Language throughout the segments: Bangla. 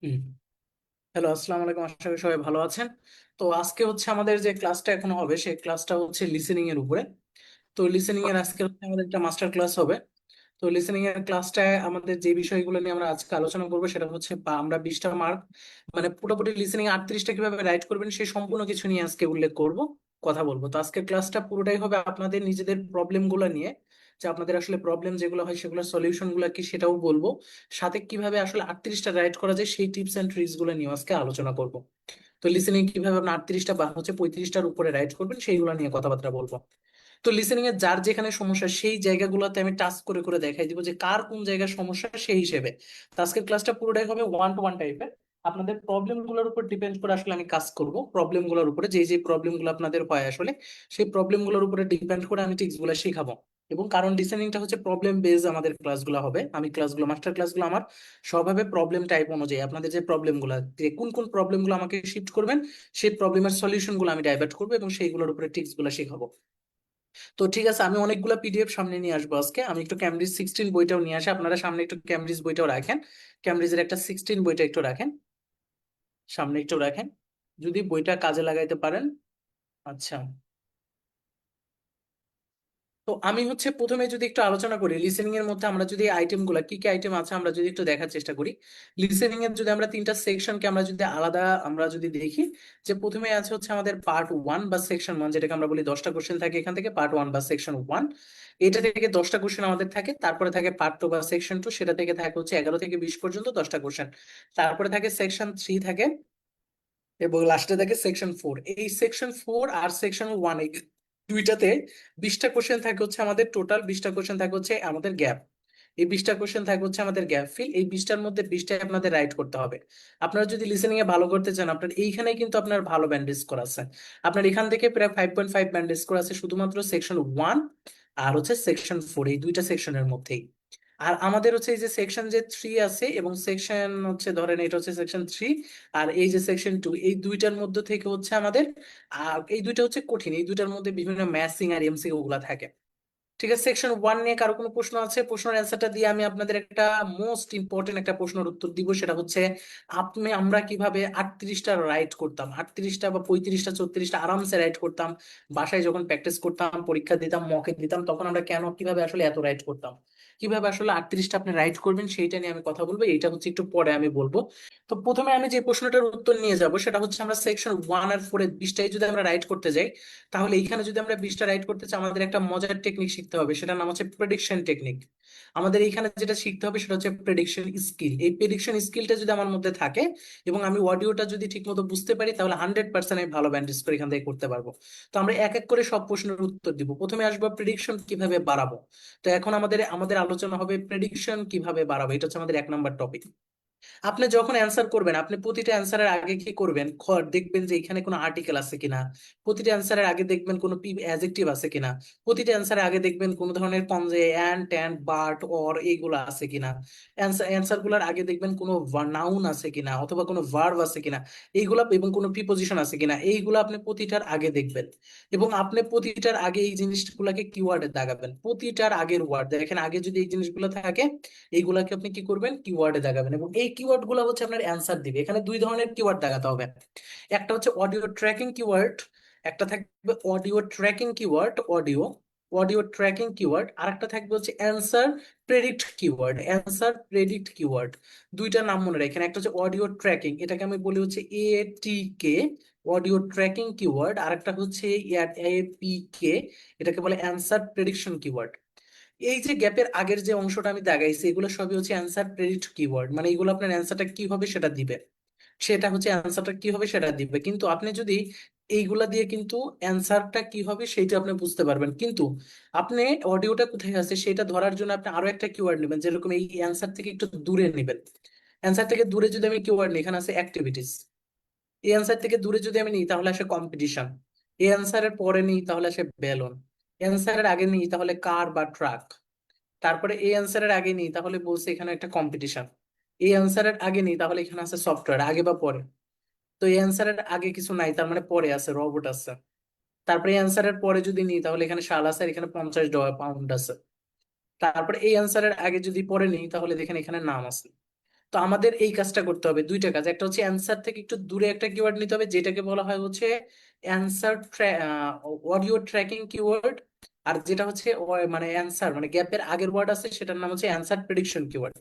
হুম। হ্যালো, আসসালামু আলাইকুম। আশা করি সবাই ভালো আছেন। তো আজকে হচ্ছে আমাদের যে ক্লাসটা এখন হবে সেই ক্লাসটা হচ্ছে লিসেনিং এর উপরে। তো লিসেনিং এর আজকে হচ্ছে আমাদের একটা মাস্টার ক্লাস হবে। তো লিসেনিং এর ক্লাসটায় আমাদের যে বিষয়গুলো নিয়ে আমরা আজকে আলোচনা করবো সেটা হচ্ছে আমরা 20টা মার্ক, মানে পুরোপুরি লিসেনিং 38টা কিভাবে রাইট করবেন সেই সম্পূর্ণ কিছু নিয়ে আজকে উল্লেখ করব, কথা বলবো। তো আজকের ক্লাসটা পুরোটাই হবে আপনাদের নিজেদের প্রবলেম গুলো নিয়ে, যে আপনাদের আসলে প্রবলেম যেগুলো হয় সেগুলোর সলিউশন গুলো কি সেটাও বলবো। সাথে কিভাবে আসলে 38টা রাইট করা যায় সেই টিপস এন্ড ট্রিক্স গুলো নিয়ে আজকে আলোচনা করব। তো লিসেনিং কিভাবে আপনি 38টা বা হচ্ছে 35টার উপরে রাইট করবেন সেইগুলো নিয়ে কথাবার্তা বলবো। তো লিসেনিং এর যার যেখানে সমস্যা সেই জায়গাগুলোতে আমি টাচ করে করে দেখাই দিব যে কার কোন জায়গায় সমস্যা সেই হিসেবে। তো আজকের ক্লাসটা পুরোটাই হবে ওয়ান টু ওয়ান টাইপের। আপনাদের প্রবলেম গুলোর উপর ডিপেন্ড করে আসলে আমি কাজ করব, প্রবলেম গুলোর উপরে যে যে প্রবলেম গুলো আপনাদের হয় আসলে সেই প্রবলেম গুলোর উপরে ডিপেন্ড করে আমি টিপস গুলো শেখাবো। এবং কারণ লিসেনিংটা হচ্ছে প্রবলেম বেস, আমাদের ক্লাসগুলো হবে, আমি ক্লাসগুলো মাস্টার ক্লাসগুলো আমার স্বভাবে প্রবলেম টাইপ অনুযায়ী আপনাদের যে প্রবলেম গুলো, যে কোন কোন প্রবলেম গুলো আমাকে শিফট করবেন সেই প্রবলেমের সলিউশন গুলো আমি ডাইভার্ট করবো এবং সেইগুলোর উপরে টিপস গুলো শেখাবো। তো ঠিক আছে, আমি অনেকগুলো পিডিএফ সামনে নিয়ে আসবো আজকে। আমি একটু ক্যামব্রিজ 16 বইটাও নিয়ে আসি, আপনারা সামনে একটু ক্যামব্রিজ বইটাও রাখেন। ক্যামব্রিজের একটা 16 বইটা একটু রাখেন, সামনে একটু রাখেন, যদি বইটা কাজে লাগাইতে পারেন। আচ্ছা। তো আমি হচ্ছে প্রথমে যদি একটু আলোচনা করি লিসেনিং এর মধ্যে আমরা যদি আইটেম গুলা কি কি আইটেম আছে আমরা যদি একটু দেখার চেষ্টা করি। লিসেনিং এর যদি আমরা তিনটা সেকশনকে আমরা যদি আলাদা আমরা যদি দেখি, যে প্রথমে আছে হচ্ছে আমাদের পার্ট ওয়ান বা সেকশন ওয়ান, যেটাকে আমরা বলি 10টা কোশ্চেন থাকে এখান থেকে, পার্ট ওয়ান বা সেকশন ওয়ান। এটা থেকে 10টা কোশ্চেন আমাদের থাকে। তারপরে থাকে পার্ট টু বা সেকশন টু, সেটা থেকে থাকে হচ্ছে 11 থেকে 20 পর্যন্ত 10টা কোশ্চেন। তারপরে থাকে সেকশন থ্রি থাকে, এবং লাস্টে থাকে সেকশন ফোর। এই সেকশন ফোর আর সেকশন ওয়ান এই দুইটাতে 20টা কোশ্চেন থাকে হচ্ছে আমাদের, টোটাল 20টা কোশ্চেন থাকে হচ্ছে আমাদের গ্যাপ। এই 20টা কোশ্চেন থাকে হচ্ছে আমাদের গ্যাপ ফিল। এই 20টার মধ্যে 20টাই আপনাদের রাইট করতে হবে। আপনারা যদি লিসেনিং এ ভালো করতে চান আপনার এইখানেই কিন্তু আপনার ভালো ব্যান্ড স্কোর আছে। আপনার এখান থেকে প্রায় 5.5 ব্যান্ড স্কোর আছে শুধুমাত্র সেকশন ওয়ান আর হচ্ছে সেকশন ফোর, এই দুইটা সেকশনের মধ্যেই। আর আমাদের হচ্ছে এই যে সেকশন যে থ্রি আছে এবং সেকশন হচ্ছে ধরেন এটা হচ্ছে সেকশন থ্রি, আর এই যে সেকশন টু, এই দুইটার মধ্যে থেকে হচ্ছে আমাদের এই দুইটা হচ্ছে কঠিন, এই দুইটার মধ্যে বিভিন্ন ম্যাথিং আর এমসিকিউ গুলা থাকে। ঠিক আছে, সেকশন ওয়ান নিয়ে কারো কোনো প্রশ্ন আছে? প্রশ্নের অ্যান্সারটা দিয়ে আমি আপনাদের একটা মোস্ট ইম্পর্টেন্ট একটা প্রশ্নের উত্তর দিব, সেটা হচ্ছে আমরা কিভাবে 38টা রাইট করতাম, 38টা বা 35টা 34টা আরামসে রাইট করতাম। বাসায় যখন প্র্যাকটিস করতাম, পরীক্ষা দিতাম, মকে দিতাম, তখন আমরা কেন কিভাবে আসলে এত রাইট করতাম, কিভাবে আসলে 38টা আপনি রাইট করবেন সেইটা নিয়ে আমি কথা বলবো। এইটা হচ্ছে একটু পরে আমি বলবো। তো প্রথমে আমি যে প্রশ্নটার উত্তর নিয়ে যাব সেটা হচ্ছে আমরা সেকশন ওয়ান আর ফোর এর 20টাই যদি আমরা রাইট করতে যাই, তাহলে এইখানে যদি আমরা 20টা রাইট করতে চাই আমাদের একটা মজার টেকনিক শিখতে হবে, সেটার নাম হচ্ছে প্রেডিকশন টেকনিক। আমাদের এইখানে যেটা শিখতে হবে সেটা হচ্ছে প্রেডিকশন স্কিল। এই প্রেডিকশন স্কিলটা যদি আমার মধ্যে থাকে এবং আমি অডিওটা যদি ঠিকমতো বুঝতে পারি, তাহলে 100% আমি ভালো ব্যান্ড স্কোর এখান থেকে করতে পারবো। তো আমরা এক এক করে সব প্রশ্নের উত্তর দিব। প্রথমে আসবো প্রেডিকশন কিভাবে বাড়াবো। তো এখন আমাদের আমাদের আলোচনা হবে প্রেডিকশন কিভাবে বাড়াবো, এটা হচ্ছে আমাদের 1 নম্বর টপিক। আপনি যখন অ্যান্সার করবেন আপনি প্রতিটা অ্যান্সারের আগে কি করবেন, দেখবেন যে এখানে কোনো আর্টিকেল আছে কিনা। প্রতিটা অ্যান্সারের আগে দেখবেন কোনো অ্যাডজেক্টিভ আছে কিনা। প্রতিটা অ্যান্সারের আগে দেখবেন কোনো ধরনের কনজে অ্যান্ড ট্যান্ড বাট অর এইগুলো আছে কিনা। অ্যান্সার গুলার আগে দেখবেন কোনো নাউন আছে কিনা অথবা কোনো ভার্ব আছে কিনা, এইগুলা, এবং কোনো প্রিপোজিশন আছে কিনা, এইগুলো আপনি প্রতিটার আগে দেখবেন। এবং আপনি প্রতিটার আগে এই জিনিসগুলোকে কিওয়ার্ডে দাগাবেন, প্রতিটার আগের ওয়ার্ড দেখেন, আগে যদি এই জিনিসগুলো থাকে এইগুলাকে আপনি কি করবেন, কিওয়ার্ডে দাগাবেন, এবং এই কিওয়ার্ড গুলো হচ্ছে আপনার অ্যান্সার দিবে। এখানে দুই ধরনের কিওয়ার্ড দাগাতে হবে। একটা হচ্ছে অডিও ট্র্যাকিং কিওয়ার্ড, একটা থাকবে audio tracking keyword, audio audio tracking keyword, আর একটা থাকবে হচ্ছে answer predict keyword, answer predict keyword. দুইটা নাম মনে রাখেন, একটা হচ্ছে অডিও ট্র্যাকিং, এটাকে আমি বলি হচ্ছে ATK, অডিও ট্র্যাকিং কিওয়ার্ড, আর একটা হচ্ছে APK, এটাকে বলে অ্যান্সার প্রেডিকশন কিওয়ার্ড। এই যে গ্যাপের আগের যে অংশটা আমি দাগাইছি এগুলো সবই হচ্ছে অ্যান্সার প্রেডিক্ট কিওয়ার্ড, মানে এগুলো আপনার অ্যান্সারটা কি হবে সেটা দিবে, সেটা হচ্ছে অ্যান্সারটা কি হবে সেটা দিবে। কিন্তু আপনি যদি এইগুলা দিয়ে কিন্তু অ্যান্সারটা কি হবে সেইটা আপনি বুঝতে পারবেন, কিন্তু আপনি অডিওটা কোথায় আছে সেটা ধরার জন্য আপনি আরো একটা কিওয়ার্ড নেবেন, যেরকম এই অ্যান্সার থেকে একটু দূরে নেবেন। অ্যান্সার থেকে দূরে যদি আমি কিওয়ার্ড নিই, এখানে আছে অ্যাক্টিভিটিস। এই অ্যান্সার থেকে দূরে যদি আমি নিই তাহলে আসে কম্পিটিশন। এই অ্যান্সারের পরে নিই তাহলে আসে বেলুন। অ্যান্সারের আগে নিই তাহলে কার বা ট্রাক। তারপরে এই অ্যান্সারের আগে নিই তাহলে বলছে এখানে একটা কম্পিটিশন। এই অ্যান্সারের আগে নিই তাহলে এখানে আছে সফটওয়্যার, আগে বা পরে। তো এই অ্যান্সারের আগে কিছু নাই, তার মানে পরে আছে রোবট আছে। তারপরে এই অ্যান্সারের পরে যদি নিই তাহলে এখানে শাল আছে, আর এখানে $50 পাউন্ড আছে। তারপরে এই অ্যান্সারের আগে যদি পরে নিই তাহলে দেখেন এখানে নাম আছে। তো আমাদের এই কাজটা করতে হবে, দুইটা কাজ। একটা হচ্ছে অ্যান্সার থেকে একটু দূরে একটা কিওয়ার্ড নিতে হবে, যেটাকে বলা হয় হচ্ছে অ্যান্সার অডিও ট্র্যাকিং কিওয়ার্ড। আর যেটা হচ্ছে মানে অ্যান্সার মানে গ্যাপের আগের ওয়ার্ড আছে, সেটার নাম হচ্ছে অ্যান্সার প্রেডিকশন কিওয়ার্ড।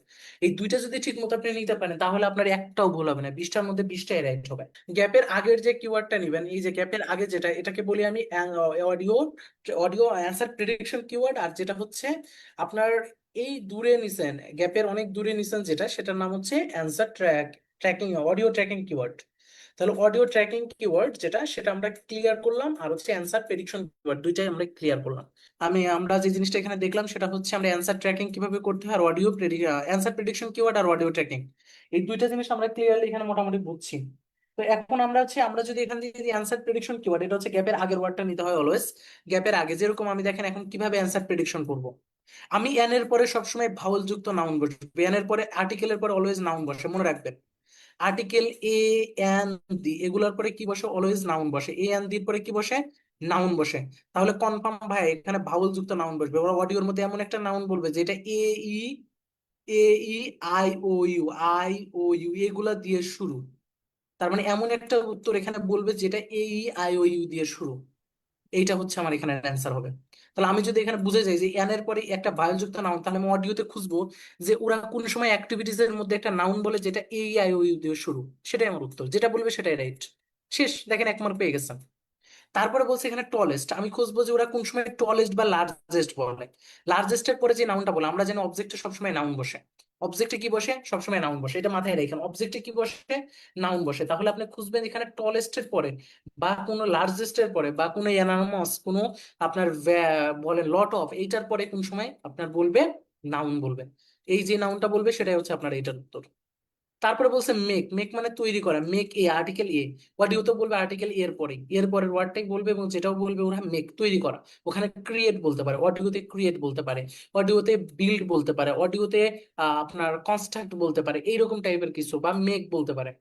এই দুইটা যদি ঠিক মতো আপনি নিতে পারেন, তাহলে আপনার একটাও ভুল হবে না, 20টার মধ্যে 20টাই রাইট হবে। গ্যাপের আগের যে কিওয়ার্ডটা নিবেন, এই যে গ্যাপের আগে যেটা, এটাকে বলি আমি audio audio answer prediction keyword. আর যেটা হচ্ছে আপনার এই দূরে নিছেন, গ্যাপের অনেক দূরে নিছেন যেটা, সেটার নাম হচ্ছে answer tracking audio tracking keyword. তাহলে অডিও ট্র্যাকিং কিওয়ার্ড যেটা, সেটা আমরা ক্লিয়ার করলাম। আর হচ্ছে অ্যান্সার প্রেডিকশন কিওয়ার্ড, দুইটাই আমরা ক্লিয়ার করলাম। আমরা যে জিনিসটা এখানে দেখলাম সেটা হচ্ছে আমরা অ্যান্সার ট্র্যাকিং কিভাবে করতে হয়, আর অ্যান্সার প্রেডিকশন কিওয়ার্ড আর অডিও ট্র্যাকিং, এই দুইটা জিনিস আমরা ক্লিয়ারলি এখানে মোটামুটি বুঝছি। তো এখন আমরা যদি এখান থেকে যদি অ্যান্সার প্রেডিকশন কিওয়ার্ড, এটা হচ্ছে গ্যাপের আগের ওয়ার্ডটা নিতে হয় অলওয়েজ। গ্যাপের আগে যেরকম আমি দেখেন এখন কিভাবে অ্যান্সার প্রেডিকশন করব। আমি এন এর পরে সবসময় ভাওয়াল যুক্ত নাউন বসবে, এন এর পরে আর্টিকেলের পরে অলওয়েজ নাউন বসে, মনে রাখবেন। আর্টিকেল এ, এন, দি এগুলোর পরে কি বসে, অলওয়েজ নাউন বসে। এ এন দির পরে কি বসে, নাউন বসে। তাহলে কনফার্ম ভাই এখানে ভাওয়াল যুক্ত নাউন বসবে। ওরা অডিওর মধ্যে এমন একটা নাউন বলবে যেটা A E, A E, I O U, I O U এগুলা দিয়ে শুরু। তার মানে এমন একটা উত্তর এখানে বলবে যেটা A E, I O you দিয়ে শুরু। এইটা হচ্ছে আমার এখানে অ্যান্সার হবে। তাহলে আমি যদি এখানে বুঝে যাই যে এন এর পরে একটা ভায়াল যুক্ত নাউন, তাহলে আমি অডিওতে খুঁজবো যে ওরা কোন সময় অ্যাক্টিভিটিস এর মধ্যে একটা নাউন বলে যেটা এই আই ও ইউ দিয়ে শুরু। সেটাই আমার উত্তর, যেটা বলবে সেটাই রাইট। শেষ, দেখেন 1 মার্ক পেয়ে গেছেন। তারপরে বলছে এখানে টলেস্ট, আমি খুঁজবো যে ওরা কোন সময় টলেস্ট বা লার্জেস্ট বলে। লার্জেস্টের পরে যে নাউনটা বলে, আমরা জানি অবজেক্টে সবসময় নাউন বসে। অবজেক্টে কি বসে, সবসময় নাউন বসে, এটা মাথায় রেখেন। অবজেক্টে কি বসে, নাউন বসে। তাহলে আপনি খুঁজবেন এখানে টলেস্টের পরে বা কোনো লার্জেস্টের পরে বা কোনো এনামস, কোনো আপনার বলে লট অফ, এইটার পরে কোন সময় আপনার বলবে, নাউন বলবে। এই যে নাউনটা বলবে সেটাই হচ্ছে আপনার এইটার উত্তর। তারপরে বলছে মেক, মেক মানে তৈরি করা, make a article A. Audio তো বলবে আর্টিকেল এর পরে, এর পরের ওয়ার্ডটাই বলবে, এবং যেটাও বলবে ওরা মেক তৈরি করা। ওখানে ক্রিয়েট বলতে পারে, অডিওতে ক্রিয়েট বলতে পারে, অডিওতে বিল্ড বলতে পারে, অডিওতে আপনার কনস্ট্রাক্ট বলতে পারে, এইরকম টাইপের কিছু, বা মেক বলতে পারে।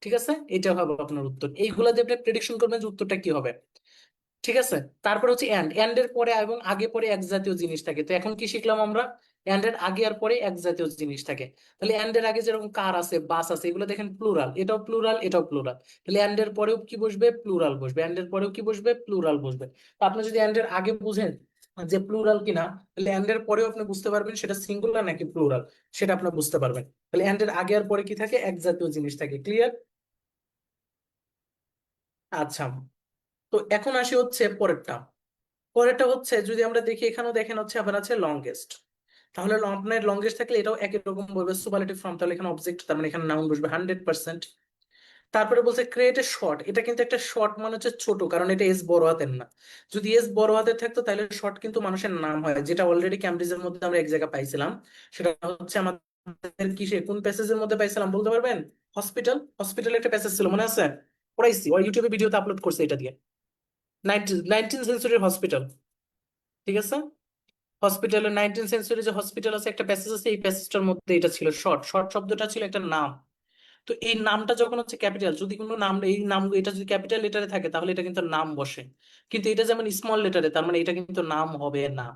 ঠিক আছে, এটা হবে আপনার উত্তর। এইগুলা দিয়ে আপনি প্রেডিকশন করবেন যে উত্তরটা কি হবে। ঠিক আছে। তারপর হচ্ছে এন্ড, এন্ড এর পরে এবং আগে পরে এক জাতীয় জিনিস থাকে। তো এখন কি শিখলাম আমরা, এন্ড এর আগে আর পরে এক জাতীয় জিনিস থাকে। তাহলে এন্ড এর আগে যেরকম কার আছে, বাস আছে, এগুলো দেখেন প্লুরাল, এটাও প্লুরাল, এটাও প্লুরাল। তাহলে এন্ড এর পরেও কি বসবে, প্লুরাল বসবে। এন্ড এর পরেও কি বসবে, প্লুরাল বসবে। তো আপনি যদি এন্ড এর আগে বুঝেন যে প্লুরাল কিনা, তাহলে এন্ড এর পরেও আপনি বুঝতে পারবেন সেটা সিঙ্গুলার নাকি প্লুরাল, সেটা আপনি বুঝতে পারবেন। তাহলে এন্ড এর আগে আর পরে কি থাকে, এক জাতীয় জিনিস থাকে। ক্লিয়ার? আচ্ছা, তো এখন আসি হচ্ছে পরেরটা। পরেরটা হচ্ছে যদি আমরা দেখি, এখানেও দেখেন হচ্ছে আবার আছে লংগেস্ট। তাহলে আপনার লংগেস্ট থাকলে এটাও একই রকম বলবে, সুপারলেটিভ ফর্ম। তাহলে এখানে অবজেক্ট, তার মানে এখানে নাউন বসবে 100%। তারপরে বলছে ক্রিয়েট এ শর্ট, এটা কিন্তু একটা শর্ট মানে হচ্ছে ছোট, কারণ এটা এস বড় হাতের না। যদি এস বড় হাতের থাকতো তাহলে শর্ট কিন্তু মানুষের নাম হয়, যেটা অলরেডি ক্যামব্রিজের মধ্যে আমরা এক জায়গায় পাইছিলাম। সেটা হচ্ছে আমাদের কিসে, কোন প্যাসেজের মধ্যে পাইছিলাম বলতে পারবেন? হসপিটাল, হসপিটাল একটা প্যাসেজ ছিল, মনে আছে? পড়াইছি, ওই ইউটিউবে ভিডিওতে আপলোড করছে এটা দিয়ে। 19th সেঞ্চুরির hospital. ঠিক আছে, হসপিটালের 19th সেঞ্চুরি যে হসপিটাল আছে, একটা প্যাসেজ আছে, এই প্যাসেজটার মধ্যে এটা ছিল শর্ট। শর্ট শব্দটা ছিল একটা নাম। তো এই নামটা যখন হচ্ছে ক্যাপিটাল, যদি কোনো নাম, এই নাম এটা যদি ক্যাপিটাল লেটারে থাকে তাহলে এটা কিন্তু নাম বসে। কিন্তু এটা যেমন স্মল লেটারে, তার মানে এটা কিন্তু নাম হবে না।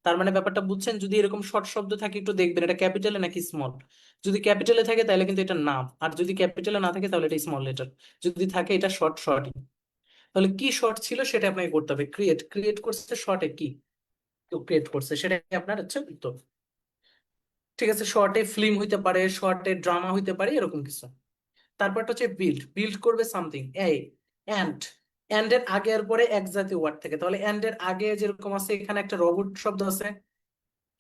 তার মানে ব্যাপারটা বুঝছেন? যদি এরকম শর্ট শব্দ থাকে একটু দেখবেন এটা ক্যাপিটালে নাকি স্মল। যদি ক্যাপিটালে থাকে তাহলে কিন্তু এটা নাম, আর যদি ক্যাপিটালে না থাকে তাহলে এটা স্মল লেটার। যদি থাকে এটা শর্ট, শর্টই। তাহলে কি শর্ট ছিল সেটা আপনাকে করতে হবে। ক্রিয়েট, ক্রিয়েট করছে শর্টে কি ক্রিয়েট করছে, সেটাই আপনার হচ্ছে উত্তর। ঠিক আছে, শর্টে ফিল্ম হইতে পারে, শর্টে ড্রামা হইতে পারে, এরকম কিছু। তারপরটা হচ্ছে বিল্ড, বিল্ড করবে সামথিং। এই এন্ড, এন্ড এর আগে আর পরে এক জাতীয় ওয়ার্ড থাকে। তাহলে এন্ড এর আগে যেরকম আছে, এখানে একটা রোবট শব্দ আছে,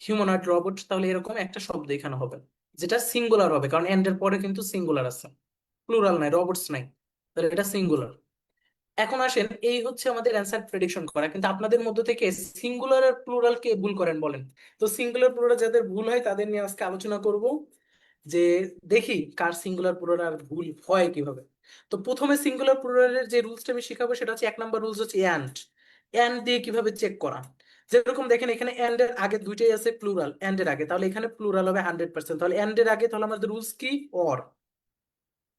হিউম্যানয়েড রোবট। তাহলে এরকম একটা শব্দ এখানে হবে, যেটা সিঙ্গুলার হবে, কারণ এন্ড এর পরে কিন্তু সিঙ্গুলার আছে, প্লুরাল নাই, রোবটস নাই। তাহলে এটা সিঙ্গুলার। এখন আসেন, এই হচ্ছে আমাদের অ্যান্সার প্রেডিকশন করা। কিন্তু আপনাদের মধ্য থেকে সিঙ্গুলার আর প্লুরাল কে ভুল করেন বলেন? তো সিঙ্গুলার প্লুরাল যাদের ভুল হয় তাদের নিয়ে আজকে আলোচনা করব, যে দেখি কার সিঙ্গুলার প্লুরাল ভুল হয় কিভাবে। তো প্রথমে সিঙ্গুলার প্লুরালের যে রুলসটা আমি শিখাবো সেটা হচ্ছে 1 নম্বর রুলস হচ্ছে এন্ড। এন্ড দিয়ে কিভাবে চেক করা। যেরকম দেখেন এখানে এন্ড এর আগে দুইটাই আছে প্লুরাল, এন্ড এর আগে, তাহলে এখানে প্লুরাল হবে 100%। তাহলে এন্ড এর আগে তাহলে আমাদের রুলস কি, অর।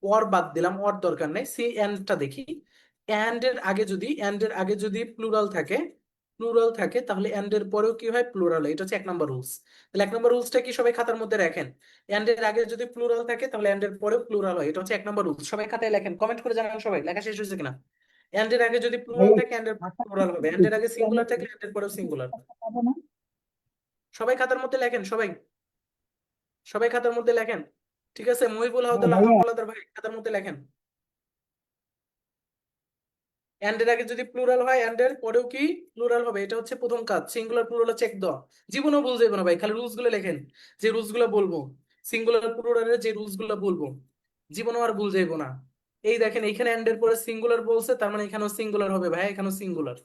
অর বাদ দিলাম, অর দরকার নেই, সি এন্ডটা দেখি। এন্ড এর আগে যদি প্লুরাল থাকে, প্লুরাল থাকে তাহলে এন্ড এর পরেও কি হয়, প্লুরাল। এটা হচ্ছে 1 নম্বর রুলস। তাহলে 1 নম্বর রুলসটা কি, সবাই খাতার মধ্যে রাখেন। এন্ড এর আগে যদি প্লুরাল থাকে তাহলে এন্ড এর পরেও প্লুরাল হয়, এটা হচ্ছে 1 নম্বর রুলস। সবাই খাতায় লেখেন, কমেন্ট করে জানান সবাই লেখা শেষ হয়েছে কিনা। এন্ড এর আগে যদি ভাই প্লুরাল এই থাকে এন্ড এর ভাষা প্লুরাল হবে, এন্ড এর আগে সিঙ্গুলার থাকলে এন্ড এর পরেও সিঙ্গুলার। পাবো না? সবাই খাতার মধ্যে লেখেন, সবাই সবাই খাতার মধ্যে লেখেন। ঠিক আছে, মহিবুল হ্যাঁ হাওদাল্লাহ ভাইয়া। হাওলাদার ভাই খাতার মধ্যে লেখেন। এন্ড এর আগে যদি প্লুরাল হয় এন্ড এর পরেও কি প্লুরাল হবে, এটা হচ্ছে প্রথম কাজ। সিঙ্গুলার প্লুরাল চেক দাও। জীবনও ভুল যাবে না ভাই, খালি রুলস গুলো লেখেন, যে রুলস গুলো বলবো, সিঙ্গুলার প্লুরালের যে রুলস গুলো বলবো, জীবনও আর ভুল যাইবো না। এই দেখেন এইখানে এন্ড এর পরে সিঙ্গুলার বলছে, তার মানে এখানেও সিঙ্গুলার হবে ভাই, এখানেও সিঙ্গুলার,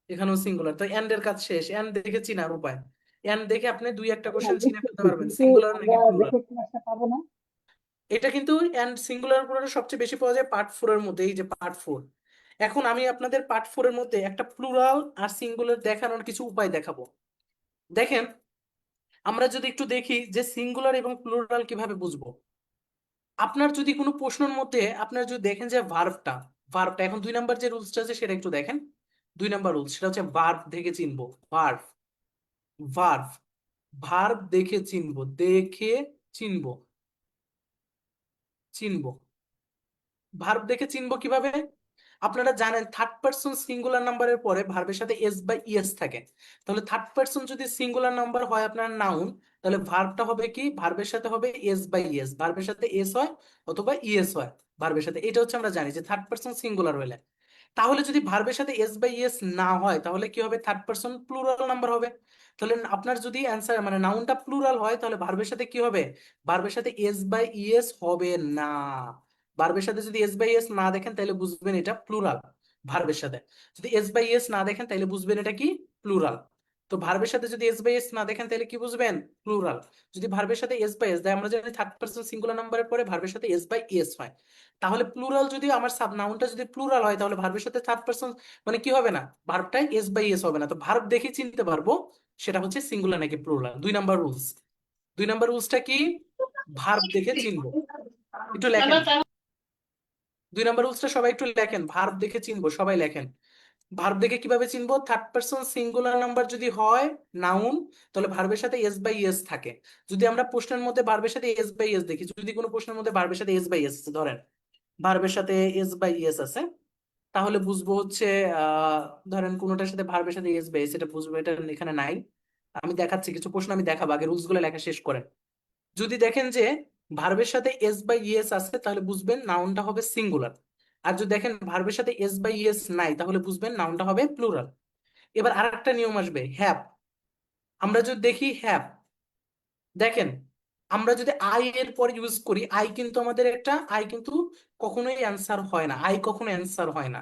এখানেও সিঙ্গুলার। তো এন্ড এর কাজ শেষ। এন্ড দেখে চিনার উপায়, এন্ড দেখে আপনি দুই একটা ভাইয়া কোশ্চেন চিনে ফেলতে বুঝতেছি, পারবেন কিন্তু সিঙ্গুলার আমরা নাকি প্লুরাল। দেখে ক্লাসটা পাবো না? এটা কিন্তু এন্ড সিঙ্গুলার প্লুরাল সবচেয়ে বেশি পাওয়া যায় পার্ট 4 এর মধ্যে, এই যে পার্ট 4। এখন আমি আপনাদের পার্ট 4 এর মধ্যে একটা প্লুরাল আর সিঙ্গুলার দেখানোর কিছু উপায় দেখাবো। দেখেন, আমরা যদি একটু দেখি যে সিঙ্গুলার এবং প্লুরাল কিভাবে বুঝবো। আপনার যদি কোনো প্রশ্নের মধ্যে আপনার যদি দেখেন যে ভার্বটা, ভার্বটা এখন 2 নাম্বার যে রুলসটা আছে সেটা একটু দেখেন। 2 নাম্বার রুলস সেটা হচ্ছে ভার্ব দেখে চিনবো। ভার্ব, ভার্ব, ভার্ব দেখে চিনবো, দেখে চিনবো, চিনবো। ভার্ব দেখে চিনবো কিভাবে? আপনারা জানেন থার্ড পারসন সিঙ্গুলার নাম্বারের পরে ভার্বের সাথে এস বা ইএস থাকে। তাহলে থার্ড পারসন যদি সিঙ্গুলার নাম্বার হয় আপনার নাউন, তাহলে ভার্বটা হবে কি, ভার্বের সাথে হবে এস বা ইএস, ভার্বের সাথে এস হয় অথবা ইএস হয় ভার্বের সাথে। এটা হচ্ছে আমরা জানি যে থার্ড পারসন সিঙ্গুলার হলে। তাহলে যদি ভার্বের সাথে এস বাই এস না হয় তাহলে কি হবে, থার্ড পারসন প্লুরাল নাম্বার হবে। তাহলে আপনার যদি অ্যান্সার মানে নাউনটা প্লুরাল হয় তাহলে ভার্বের সাথে কি হবে, ভার্বের সাথে এস বাই ইএস হবে না। ভার্বের সাথে যদি এস বাই এস না দেখেন তাহলে বুঝবেন এটা প্লুরাল। ভার্বের সাথে যদি এস বাই এস না দেখেন তাহলে বুঝবেন এটা কি, প্লুরাল। তো ভার্বের সাথে যদি এস বাই এস না দেখেন তাহলে কি বুঝবেন, প্লুরাল। যদি ভার্বের সাথে এস বাই এস দেয়, আমরা জানি থার্ড পারসন সিঙ্গুলার নাম্বারের পরে ভার্বের সাথে এস বাই এস হয়। তাহলে প্লুরাল যদি আমার সাব নাউনটা যদি প্লুরাল হয় তাহলে ভার্বের সাথে থার্ড পারসন মানে কি হবে না, ভার্বটাই এস বাই এস হবে না। তো ভার্ব দেখে চিনতে পারবো সেটা হচ্ছে সিঙ্গুলার নাকি প্লুরাল। 2 number rules. 2 নাম্বার রুলসটা কি, ভার্ব দেখে চিনবো। একটু লেখেন 2 নাম্বার রুলসটা, সবাই একটু লেখেন, ভার্ব দেখে চিনবো, সবাই লেখেন। ভার্ব দেখে কিভাবে চিনবো, থার্ড পারসন সিঙ্গুলার নাম্বার যদি হয় নাউন, তাহলে ভার্বের সাথে এস বাই এস থাকে। যদি আমরা প্রশ্নের মধ্যে ভার্বের সাথে এস বাই এস দেখি, যদি কোনো প্রশ্নের মধ্যে ভার্বের সাথে এস বাই এস ধরেন, ভার্বের সাথে এস বাই এস আছে, তাহলে বুঝবো হচ্ছে আহ ধরেন কোনোটার সাথে ভার্বের সাথে এস বাই এস, এটা বুঝবো এটা এখানে নাই। আমি দেখাচ্ছি কিছু প্রশ্ন, আমি দেখাবো, আগে রুলস গুলো লেখা শেষ করেন। যদি দেখেন যে ভার্বের সাথে এস বাই ইএস আছে তাহলে বুঝবেন নাউনটা হবে সিঙ্গুলার। আর যদি দেখেন ভার্বের সাথে এস বাই ইএস নাই তাহলে বুঝবেন নাউনটা হবে প্লুরাল। এবার আরেকটা নিয়ম আসবে, হ্যাভ। আমরা যদি দেখি হ্যাভ, দেখেন আমরা যদি আই এর পর ইউজ করি, আই কিন্তু আমাদের একটা, আই কিন্তু কখনোই অ্যান্সার হয় না, আই কখনো অ্যান্সার হয় না।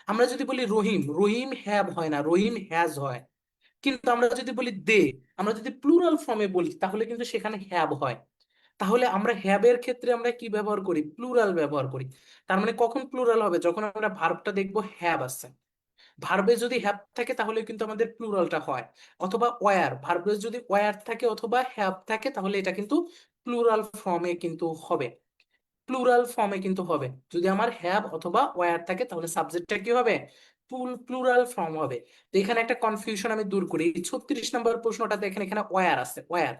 আমরা যদি বলি রহিম, রহিম হ্যাভ হয় না, রহিম হ্যাজ হয়। কিন্তু আমরা যদি বলি দে, আমরা যদি প্লুরাল ফর্মে বলি তাহলে কিন্তু সেখানে হ্যাভ হয়। তাহলে আমরা হ্যাবের ক্ষেত্রে আমরা কি ব্যবহার করি, প্লুরাল ব্যবহার করি। তার মানে কখন প্লুরাল হবে, যখন আমরা ভার্বটা দেখবো হ্যাভ আছে। ভার্বে যদি হ্যাভ থাকে তাহলে কিন্তু আমাদের প্লুরালটা হয়। অথবা ওয়্যার, ভার্বে যদি ওয়্যার থাকে অথবা হ্যাভ থাকে তাহলে এটা কিন্তু প্লুরাল ফর্মে কিন্তু হবে। প্লুরাল ফর্মে কিন্তু হবে, যদি আমার হ্যাভ অথবা ওয়্যার থাকে তাহলে সাবজেক্টটা কি হবে, প্লুরাল ফর্ম হবে। তো এখানে একটা কনফিউশন আমি দূর করি, 36 নম্বর প্রশ্নটাতে এখানে এখানে ওয়্যার আছে, ওয়্যার।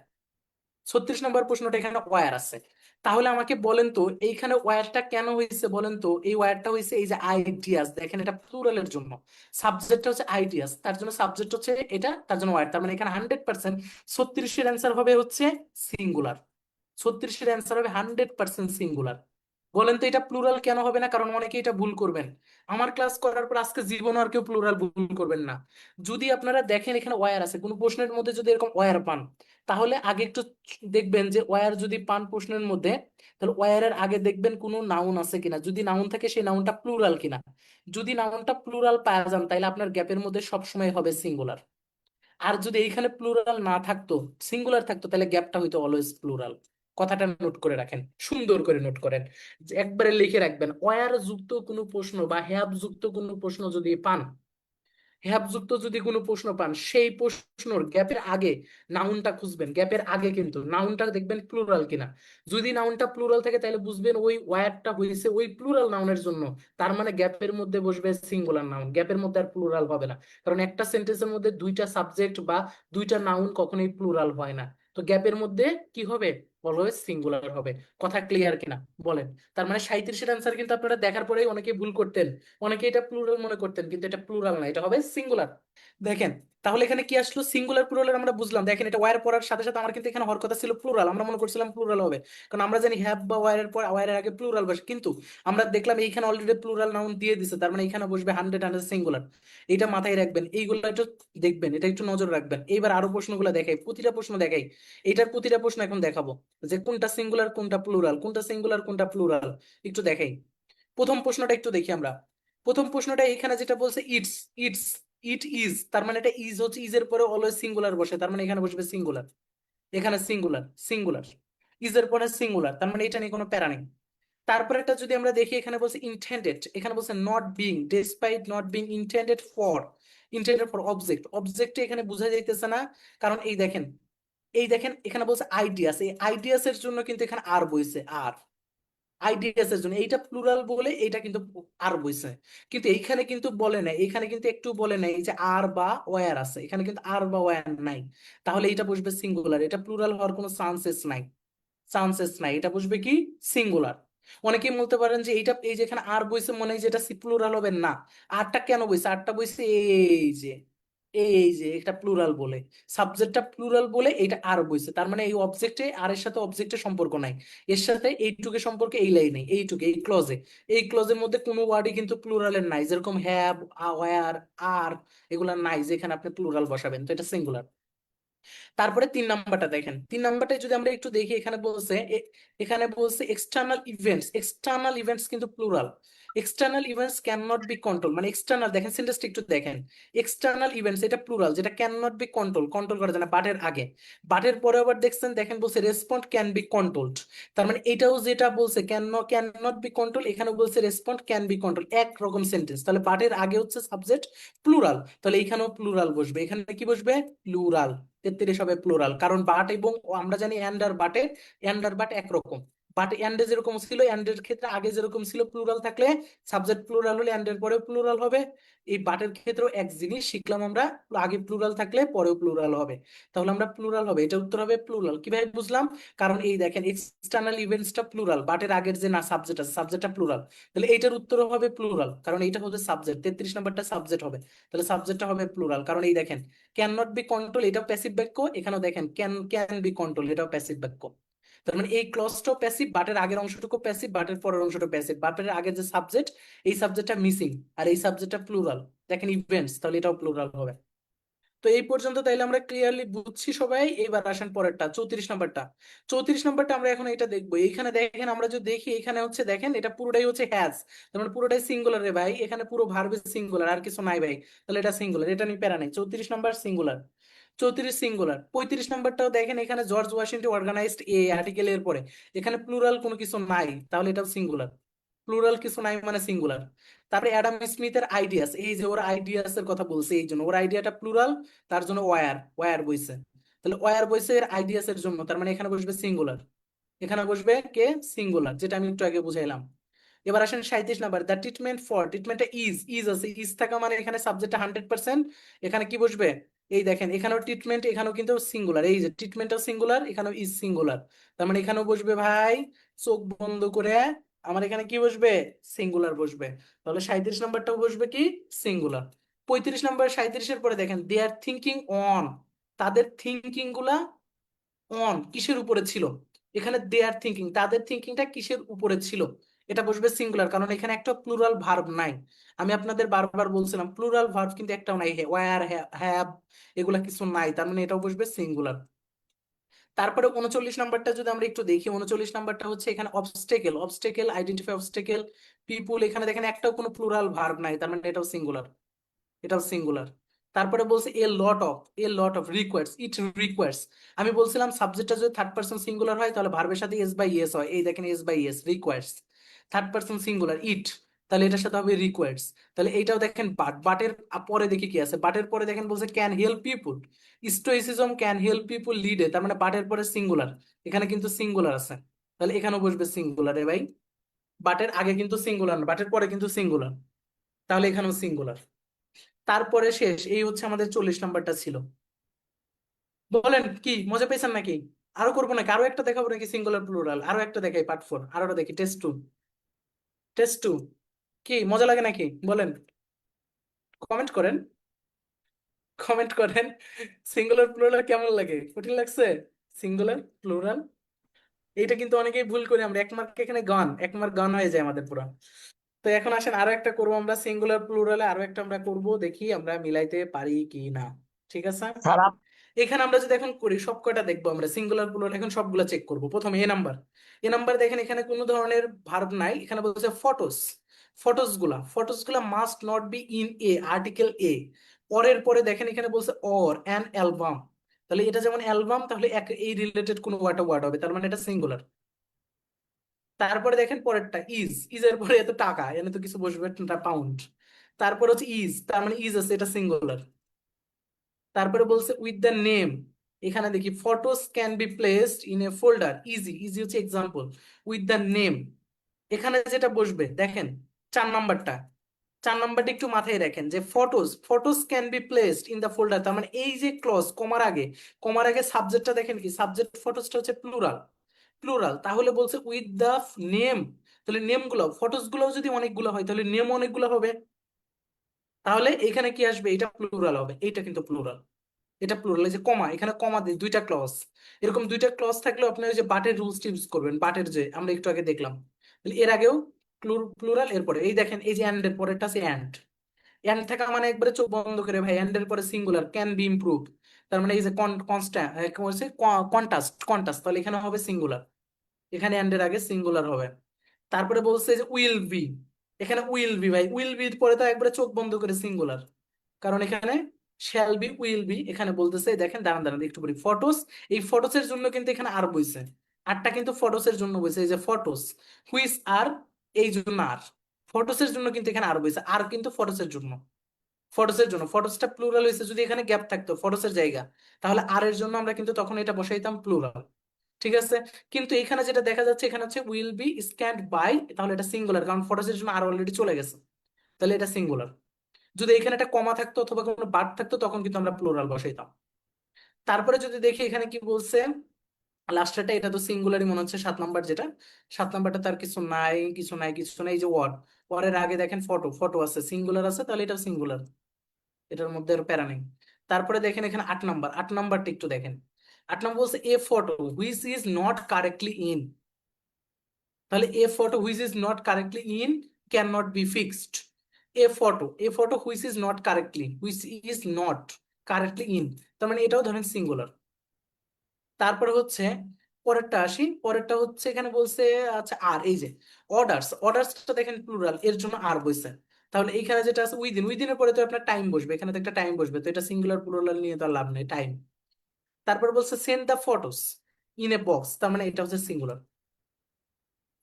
36 নম্বর প্রশ্নটা এখানে ওয়্যার আছে। তাহলে আমাকে বলেন তো এইখানে ওয়্যারটা কেন হয়েছে বলেন তো, এই ওয়্যারটা হয়েছে এই যে আইডিয়াস, দেখেন এটা প্লুরালের জন্য, সাবজেক্ট হচ্ছে আইডিয়াস, তার জন্য সাবজেক্ট হচ্ছে এটা, তার জন্য ওয়্যার। তার মানে এখানে 100% 36-এর অ্যান্সার হবে হচ্ছে সিঙ্গুলার। 36-এর অ্যান্সার হবে 100% সিঙ্গুলার। বলেন তো এটা প্লুরাল কেন হবে না, কারণ অনেকে এটা ভুল করবেন। আমার ক্লাস করার পর আজকে জীবন আর কেউ প্লুরাল ভুল করবেন না। যদি আপনারা দেখেন এখানে ওয়্যার আছে কোনো প্রশ্নের মধ্যে, যদি এরকম ওয়্যার পান তাহলে আগে একটু দেখবেন যে ওয়্যার যদি পান প্রশ্নের মধ্যে, তাহলে ওয়্যারের আগে দেখবেন কোনো নাউন আছে কিনা, যদি নাউন থাকে সেই নাউনটা প্লুরাল কিনা। যদি নাউনটা প্লুরাল পাওয়া যান তাহলে আপনার গ্যাপের মধ্যে সবসময় হবে সিঙ্গুলার। আর যদি এইখানে প্লুরাল না থাকতো, সিঙ্গুলার থাকতো, তাহলে গ্যাপটা হইতো অলওয়েজ প্লুরাল। কথাটা নোট করে রাখেন, সুন্দর করে নোট করেন, যে একবারে লিখে রাখবেন, ওয়্যার যুক্ত কোনো প্রশ্ন বা হ্যাভ যুক্ত কোনো প্রশ্ন যদি পান, হ্যাভ যুক্ত যদি কোনো প্রশ্ন পান, সেই প্রশ্নর গ্যাপের আগে নাউনটা খুঁজবেন, গ্যাপের আগে কিন্তু নাউনটা দেখবেন প্লুরাল কিনা। যদি নাউনটা প্লুরাল থাকে তাহলে বুঝবেন ওই ওয়ার্ডটা হয়েছে ওই প্লুরাল নাউনের জন্য, তার মানে গ্যাপের মধ্যে বসবে সিঙ্গুলার নাউন, গ্যাপের মধ্যে আর প্লুরাল হবে না। কারণ একটা সেন্টেন্সের মধ্যে দুইটা সাবজেক্ট বা দুইটা নাউন কখনোই প্লুরাল হয় না। তো গ্যাপের মধ্যে কি হবে, অলওয়েজ সিঙ্গুলার হবে। কথা ক্লিয়ার কিনা বলেন? তার মানে 37-এর আনসার কিন্তু আপনারা দেখার পরেই অনেকে ভুল করতেন, অনেকে এটা প্লুরাল মনে করতেন, কিন্তু এটা প্লুরাল না, এটা হবে সিঙ্গুলার। দেখেন, তাহলে এখানে কি আসলো, সিঙ্গুলার প্লুরাল আমরা বুঝলাম। দেখেন এটা ওয়্যার পড়ার সাথে সাথে আমার কিন্তু এখানে হওয়ার কথা ছিল প্লুরাল, আমরা মনে করছিলাম প্লুরাল হবে, কারণ আমরা জানি হ্যাভ বা ওয়্যারের পর ওয়্যারের আগে প্লুরাল বসে, কিন্তু আমরা দেখলাম এইখানে অলরেডি প্লুরাল নাউন দিয়ে দিছে, তার মানে এখানে বসবে 100 সিঙ্গুলার। এটা মাথায় রাখবেন, এইগুলো একটু দেখবেন, এটা একটু নজর রাখবেন। এইবার আরো প্রশ্নগুলো দেখাই, প্রতিটা প্রশ্ন দেখাই, এটার প্রতিটা প্রশ্ন এখন দেখাবো যে কোনটা সিঙ্গুলার কোনটা প্লুরাল, কোনটা সিঙ্গুলার কোনটা প্লুরাল, একটু দেখাই। প্রথম প্রশ্নটা একটু দেখি আমরা। প্রথম প্রশ্নটা এখানে যেটা বলছে ইটস, ইটস, ইট ইজ, তার মানে এটা ইজ হচ্ছে, ইজ এর পরে অলওয়েজ সিঙ্গুলার বসে, তার মানে এখানে বসবে সিঙ্গুলার। এখানে সিঙ্গুলার, সিঙ্গুলার, ইজ এর পরে সিঙ্গুলার, তার মানে এটা নিয়ে কোনো প্যারা নেই। তারপরে একটা যদি আমরা দেখি, এখানে বলছে ইন্টেন্ডেড, এখানে বলছে not being, despite not being intended for, intended for object, অবজেক্টে এখানে বোঝা যাইতেছে না, কারণ এই দেখেন, এই দেখেন এখানে বলছে আইডিয়াস, এই আইডিয়াস এর জন্য কিন্তু এখানে আর বইছে, আর আইডিয়াস এর জন্য এইটা প্লুরাল বলে এইটা কিন্তু আর বইছে, কিন্তু এইখানে কিন্তু বলে নাই, এখানে কিন্তু একটু বলে নাই যে আর বা ওয়্যার আছে, এখানে কিন্তু আর বা ওয়্যার নাই, তাহলে এটা বসবে সিঙ্গুলার, এটা প্লুরাল হওয়ার কোনো চান্সেস নাই, চান্সেস নাই, এটা বসবে কি সিঙ্গুলার। অনেকেই বলতে পারেন যে এইটা, এই যে এখানে আর বইছে মনে হয় যে এটা প্লুরাল হবে না, আরটা কেন বইছে, আরটা বইছে এই যে, এই যে এটা প্লুরাল বলে, সাবজেক্টটা প্লুরাল বলে এটা আর বইছে, তার মানে এই অবজেক্টে আর এর সাথে অবজেক্টের সম্পর্ক নাই, এর সাথে এইটুকের সম্পর্কে এই লাইনে এইটুকু এই ক্লজে, এই ক্লজের মধ্যে কোনো ওয়ার্ডই কিন্তু প্লুরালের নাই, যেরকম হ্যাভ, ওয়্যার, আর, এগুলা নাই যেখানে আপনি প্লুরাল বসাবেন, তো এটা সিঙ্গুলার। তারপরে 3 নাম্বারটা দেখেন, 3 নাম্বারটা যদি আমরা একটু দেখি, এখানে বলছে এখানে বলছে এক্সটার্নাল ইভেন্টস, এক্সটার্নাল ইভেন্টস কিন্তু plural, external events can not be control, মানে এক্সটার্নাল, দেখেন সেন্টেন্সটা একটু দেখেন, এক্সটার্নাল ইভেন্টস এটা প্লুরাল, যেটা can not be control, control করা যায় না, বাটের আগে, বাটের পরে আবার দেখছেন, দেখেন বলছে রেসপন্ড ক্যান বি কন্ট্রোলড, তার মানে এটাও যেটা বলছে ক্যান নট বি কন্ট্রোল, এখানে বলছে রেসপন্ড ক্যান বি কন্ট্রোল, এক রকম সেন্টেন্স, তাহলে বাটের আগে হচ্ছে সাবজেক্ট প্লুরাল, তাহলে এখানেও প্লুরাল বসবে, এখানে কি বসবে প্লুরাল, 33 হবে প্লুরাল, কারণ বাট এবং আমরা জানি এন্ড আর বাটে, এন্ড আর বাট একরকম, বাট এন্ডে যেরকম ছিল, এন্ডের ক্ষেত্রে আগে যেরকম ছিল প্লুরাল থাকলে সাবজেক্ট প্লুরাল হলে এন্ডের পরেও প্লুরাল হবে, এই বাটের ক্ষেত্রেও এক জিনিস শিখলাম আমরা, আগে প্লুরাল থাকলে পরেও প্লুরাল হবে, তাহলে আমরা প্লুরাল হবে, এটা উত্তর হবে প্লুরাল। কিভাবে বুঝলাম, কারণ এই দেখেন এক্সটার্নাল ইভেন্টসটা প্লুরাল, বাটের আগের যে না সাবজেক্ট আছে সাবজেক্টটা প্লুরাল, তাহলে এইটার উত্তর হবে প্লুরাল, কারণ এইটা হচ্ছে সাবজেক্ট, 33 নাম্বারটা সাবজেক্ট হবে, তাহলে সাবজেক্টটা হবে প্লুরাল, কারণ এই দেখেন ক্যান নট বি কন্ট্রোল এটাও প্যাসিভ বাক্য, এখানেও দেখেন ক্যান ক্যান বি কন্ট্রোল এটাও প্যাসিভ বাক্য, তার মানে এই ক্লজটাও প্যাসিভ, বাটের আগের অংশটুকু প্যাসিভ, বাটের পরের অংশটা প্যাসিভ, বাটের আগের যে সাবজেক্ট এই সাবজেক্টটা মিসিং, আর এই সাবজেক্টটা প্লুরাল, দেখেন ইভেন্টস, তাহলে এটাও প্লুরাল হবে। তো এই পর্যন্ত তাইলে আমরা ক্লিয়ারলি বুঝছি সবাই, এবার আসেন পরেরটা 34 নাম্বারটা, 34 নাম্বারটা আমরা এখন এটা দেখবো, এইখানে দেখেন আমরা যদি দেখি, এখানে হচ্ছে দেখেন এটা পুরোটাই হচ্ছে হ্যাজ, তার মানে পুরোটাই সিঙ্গুলার রে ভাই, এখানে পুরো ভার্বে সিঙ্গুলার আর কিছু নাই ভাই, তাহলে এটা সিঙ্গুলার, এটা নিয়ে প্যারা নেই, 34 নাম্বার সিঙ্গুলার, 34 সিঙ্গুলার। 35 নাম্বারটাও দেখেন, এখানে জর্জ ওয়াশিংটন অর্গানাইজড এ আর্টিকেল এর পরে, এখানে প্লুরাল কোনো কিছু নাই, তাহলে এটাও সিঙ্গুলার, প্লুরাল কিছু নাই মানে সিঙ্গুলার। তারপরে অ্যাডাম স্মিথের আইডিয়াস, এই যে ওর আইডিয়াস এর কথা বলছে, এই জন্য ওর আইডিয়াটা প্লুরাল, তার জন্য ওয়ার, ওয়ার বইছে, তাহলে ওয়ার বইছে এর আইডিয়াস এর জন্য, তার মানে এখানে বসবে সিঙ্গুলার, এখানে বসবে কে সিঙ্গুলার, যেটা আমি একটু আগে বুঝাইলাম। এবার আসেন 37 নাম্বার, দ্য ট্রিটমেন্ট ফর, ট্রিটমেন্টটা ইজ, ইজ আছে, ইজ থাকা মানে এখানে সাবজেক্টটা 100%, এখানে কি বসবে, এই দেখেন এখানেও ট্রিটমেন্ট, এখানেও কিন্তু সিঙ্গুলার, এই যে ট্রিটমেন্টটাও সিঙ্গুলার, এখানেও ইজ সিঙ্গুলার, তার মানে এখানেও বসবে ভাই, চোখ বন্ধ করে আমার এখানে কি বসবে সিঙ্গুলার বসবে, তাহলে 37 নাম্বারটাও বসবে কি সিঙ্গুলার। 35 নাম্বার, 37-এর পরে দেখেন দে আর থিঙ্কিং অন, তাদের থিঙ্কিং গুলা অন কিসের উপরে ছিল, এখানে দে আর থিঙ্কিং, তাদের থিঙ্কিংটা কিসের উপরে ছিল, এটা বসবে সিঙ্গুলার, কারণ এখানে একটা প্লুরাল ভার্ব নাই, আমি আপনাদের বারবার বলছিলাম প্লুরাল ভার্ব কিন্তু একটাও নাই, ওয়্যার, হ্যাভ, এগুলা কিছু নাই, তার মানে এটাও বসবে সিঙ্গুলার। তারপরে 39 নাম্বারটা যদি আমরা একটু দেখি, 39 নাম্বারটা হচ্ছে এখানে অবস্টেকেল, অবস্টেকেল আইডেন্টিফাই অবস্টেকেল পিপুল, এখানে দেখেন একটাও কোনো প্লুরাল ভার্ব নাই, তার মানে এটাও সিঙ্গুলার, এটাও সিঙ্গুলার। তারপরে বলছে a lot of requires, it requires, আমি বলছিলাম সাবজেক্টটা যদি থার্ড পারসন সিঙ্গুলার হয় তাহলে ভার্বের সাথে এস বাই এস হয়, এই দেখেন S by S requires, third person singular it, তাহলে এটার সাথে হবে রিকোয়ার্ডস। তাহলে এইটাও দেখেন বাট, বাটের পরে দেখি কি আছে, বাটের পরে দেখেন বলছে can help people, stoicism can help people লিডে, তার মানে বাটের পরে সিঙ্গুলার, এখানে কিন্তু সিঙ্গুলার আছে, তাহলে এখানেও বসবে সিঙ্গুলার ভাই। বাটের আগে কিন্তু সিঙ্গুলার না, বাটের পরে কিন্তু সিঙ্গুলার, তাহলে এখানেও সিঙ্গুলার। তারপরে শেষ, এই হচ্ছে আমাদের 40 নাম্বারটা ছিল। বলেন কি মজা পেয়েছেন নাকি? আরো করবো নাকি, আরো একটা দেখাবো নাকি সিঙ্গুলার প্লুরাল, আরো একটা দেখাই পার্ট 4, আরোটা দেখি টেস্ট 2। টেস্ট 2 কি মজা লাগে নাকি বলেন, কমেন্ট করেন, কমেন্ট করেন। সিঙ্গুলার প্লুরাল কেমন লাগে, কঠিন লাগছে? সিঙ্গুলার প্লুরাল এইটা কিন্তু অনেকেই ভুল করি আমরা, 1 মার্ক এখানে গান, 1 মার্ক গান হয়ে যায় আমাদের পুরো। তো এখন আসেন আরো একটা করবো আমরা সিঙ্গুলার প্লুরালে, আরো একটা আমরা করব, দেখি আমরা মিলাইতে পারি কি না। ঠিক আছে, স্যার এখানে আমরা যদি এখন করি সব কয়টা দেখবো আমরা সিঙ্গুলার প্লুরাল, এখন সবগুলা চেক করব। প্রথমে এ নাম্বার, এ নাম্বার দেখেন এখানে কোনো ধরনের ভার্ব নাই, এখানে বলছে ফটোস, ফটোস গুলা must not be in a article এ। পরের পরে দেখেন এখানে বলছে অর অ্যান অ্যালবাম, তাহলে এটা যেমন অ্যালবাম, তাহলে এক এই রিলেটেড কোনো ওয়ার্ড ওয়ার্ড হবে, তার মানে এটা সিঙ্গুলার। তারপরে দেখেন পরেরটা ইজ, ইজের পরে এত টাকা, এখানে তো কিছু বসবে, পাউন্ড। তারপর হচ্ছে ইজ, তার মানে ইজ আছে, এটা সিঙ্গুলার। তারপরে বলছে উইথ দ্য নেম, এখানে দেখি photos can be placed in a folder, easy, easy হচ্ছে এক্সাম্পল, উইথ দ্য নেম, এখানে যেটা বসবে দেখেন 4 নাম্বারটা, 4 নাম্বারটা একটু মাথায় রাখেন যে photos can be placed in the folder, তার মানে এই যে ক্লজ কমার আগে, কমার আগে সাবজেক্টটা দেখেন কি, সাবজেক্ট ফটোসটা হচ্ছে প্লুরাল, প্লুরাল, তাহলে বলছে উইথ দ্য নেম, তাহলে নেম গুলো, ফটোস গুলো যদি অনেকগুলো হয় তাহলে নেম অনেকগুলো হবে, তাহলে এখানে কি আসবে, এটা প্লুরাল হবে, এইটা কিন্তু প্লুরাল, এটা প্লুরাল। এই যে কমা, এখানে কমা দিয়ে 2টা ক্লজ, এরকম 2টা ক্লজ থাকলে আপনি ওই যে বাটের রুলস ইউজ করবেন, বাটের যে আমরা একটু আগে দেখলাম, তাহলে এর আগেও প্লুরাল, এরপরে এই দেখেন এই যে অ্যান্ড এর পরেরটা আছে অ্যান্ড, অ্যান্ড থাকা মানে একবারে চোখ বন্ধ করে ভাই, অ্যান্ড এর পরে সিঙ্গুলার ক্যান বি ইমপ্রুভ, তার মানে এই যে কনস্ট্যান্ট কন্টাস্ট, তাহলে এখানে হবে সিঙ্গুলার, এখানে অ্যান্ড এর আগে সিঙ্গুলার হবে। তারপরে বলছে যে উইল বি, এখানে উইল বি ভাই, উইল বি পরে তো একবারে চোখ বন্ধ করে সিঙ্গুলার, কারণ এখানে শ্যাল বি উইল বি, এখানে বলতেছে দেখেন দাঁড়ান দাঁড়ান একটু বলি, ফটোস, এই ফটোসের জন্য কিন্তু এখানে আর বইছে, আরটা কিন্তু ফটোসের জন্য বইছে, এই যে ফটোস, হুইচ আর, এই জন্য আর, ফটোসের জন্য কিন্তু এখানে আর বইছে, আর কিন্তু ফটোসের জন্য, ফটোসের জন্য, ফটোসটা প্লুরাল হয়েছে, যদি এখানে গ্যাপ থাকতো ফটোসের জায়গা, তাহলে আর এর জন্য আমরা কিন্তু তখন এটা বসাইতাম প্লুরাল। ঠিক আছে, কিন্তু এখানে যেটা দেখা যাচ্ছে এখানে হচ্ছে উইল বি স্ক্যান্ড বাই, তাহলে এটা সিঙ্গুলার, কারণ ফটোসের জন্য আর অলরেডি চলে গেছে, তাহলে এটা সিঙ্গুলার। যদি এখানে একটা কমা থাকতো অথবা কোনো বার্ব থাকতো তখন কিন্তু আমরা প্লুরাল বসাইতাম। তারপরে যদি দেখি এখানে কি বলছে, লাস্টেরটা, এটা তো সিঙ্গুলারই মনে হচ্ছে, 7 নাম্বার যেটা, 7 নাম্বারটা তার কিছু নাই, কিছু নাই, কিছু নাই, এই যে ওয়ার্ড, ওয়ার্ডের আগে দেখেন ফটো, ফটো আছে, সিঙ্গুলার আছে, তাহলে এটা সিঙ্গুলার, এটার মধ্যে আর প্যারা নেই। তারপরে দেখেন এখানে 8 নাম্বার, 8 নাম্বারটা একটু দেখেন, 8 নাম্বার বলছে a photo which is not correctly in, তাহলে a photo which is not correctly in can not be fixed, a photo which is not correctly, which is not correctly in, তার মানে এটাও ধরেন সিঙ্গুলার। তারপরে হচ্ছে পরেরটা আসি, পরেরটা হচ্ছে এখানে বলছে, আচ্ছা আর এই যে অর্ডারসটা দেখেন প্লুরাল, এর জন্য আর বলছে, তাহলে এখানে যেটা আছে উইদিন, উইদিনের পরে তো আপনার টাইম বসবে, এখানে তো একটা টাইম বসবে, তো এটা সিঙ্গুলার প্লুরাল নিয়ে তো আর লাভ নেই, টাইম। তারপর বলছে send the photos in a box, তার মানে এটা হচ্ছে singular,